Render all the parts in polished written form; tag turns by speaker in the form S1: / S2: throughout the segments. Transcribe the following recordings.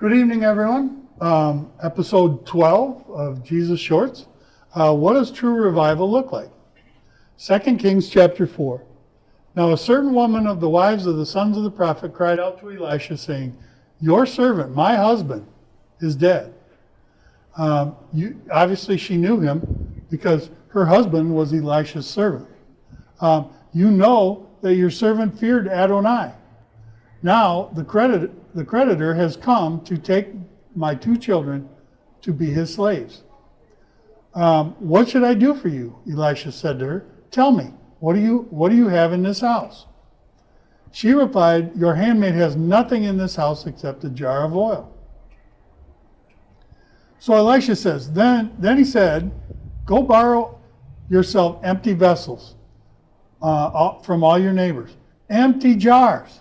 S1: Good evening, everyone. Episode 12 of Jesus Shorts. What does true revival look like? 2 Kings chapter 4. Now a certain woman of the wives of the sons of the prophet cried out to Elisha, saying, "Your servant, my husband, is dead." Obviously she knew him because her husband was Elisha's servant. You know that your servant feared Adonai. Now the creditor has come to take my 2 children to be his slaves. What should I do for you? Elisha said to her. Tell me, what do you have in this house? She replied, your handmaid has nothing in this house except a jar of oil. So Elisha says, then he said, go borrow yourself empty vessels from all your neighbors. Empty jars.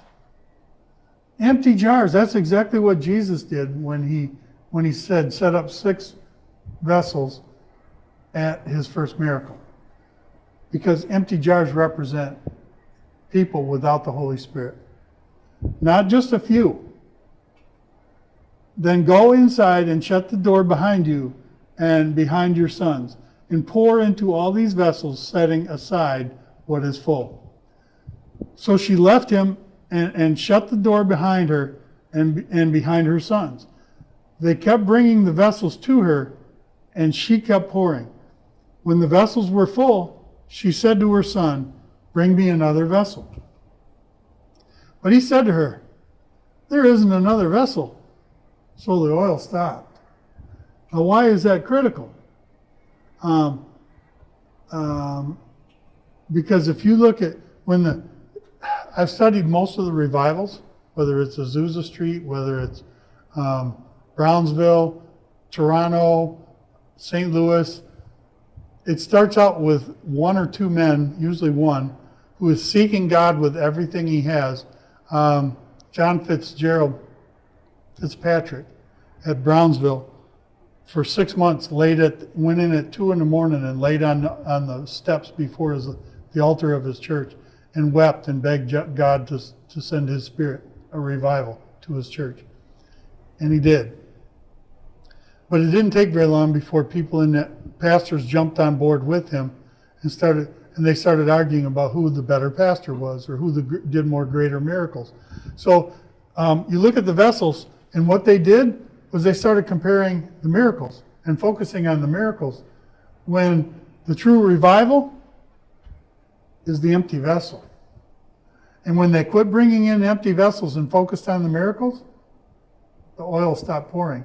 S1: Empty jars. That's exactly what Jesus did when he said, set up 6 vessels at his first miracle. Because empty jars represent people without the Holy Spirit. Not just a few. Then go inside and shut the door behind you and behind your sons, and pour into all these vessels, setting aside what is full. So she left him and shut the door behind her and behind her sons. They kept bringing the vessels to her, and she kept pouring. When the vessels were full, she said to her son, bring me another vessel. But he said to her, there isn't another vessel. So the oil stopped. Now why is that critical? Because if you look at I've studied most of the revivals, whether it's Azusa Street, whether it's Brownsville, Toronto, St. Louis. It starts out with 1 or 2 men, usually one, who is seeking God with everything he has. John Fitzpatrick at Brownsville for 6 months went in at 2 in the morning and laid on the steps before the altar of his church and wept and begged God to send his Spirit, a revival to his church. And he did. But it didn't take very long before pastors jumped on board with him and they started arguing about who the better pastor was or who did more greater miracles. So you look at the vessels, and what they did was they started comparing the miracles and focusing on the miracles, when the true revival is the empty vessel. And when they quit bringing in empty vessels and focused on the miracles, the oil stopped pouring.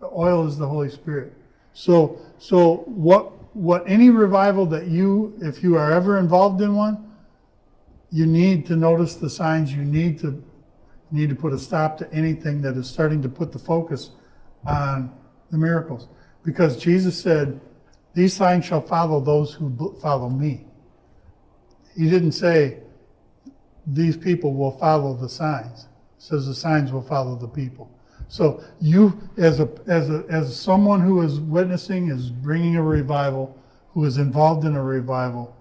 S1: The oil is the Holy Spirit. So what any revival that if you are ever involved in one, you need to notice the signs. You need to put a stop to anything that is starting to put the focus on the miracles. Because Jesus said, these signs shall follow those who follow me. He didn't say, these people will follow the signs. He says the signs will follow the people. So you, as someone who is witnessing, is bringing a revival, who is involved in a revival,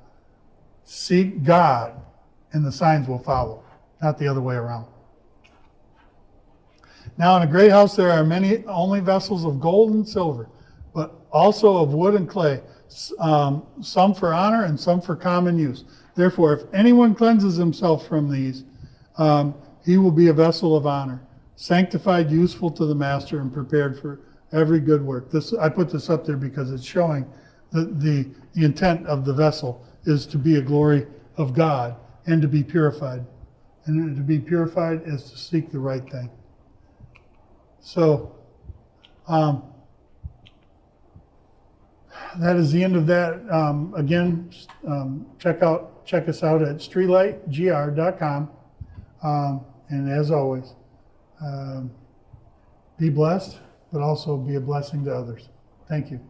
S1: seek God, and the signs will follow, not the other way around. Now in a great house there are only vessels of gold and silver, but also of wood and clay, some for honor and some for common use. Therefore, if anyone cleanses himself from these, he will be a vessel of honor, sanctified, useful to the master, and prepared for every good work. I put this up there because it's showing the intent of the vessel is to be a glory of God and to be purified. And to be purified is to seek the right thing. So, that is the end of that. Again, check us out at streetlightgr.com. And as always, be blessed, but also be a blessing to others. Thank you.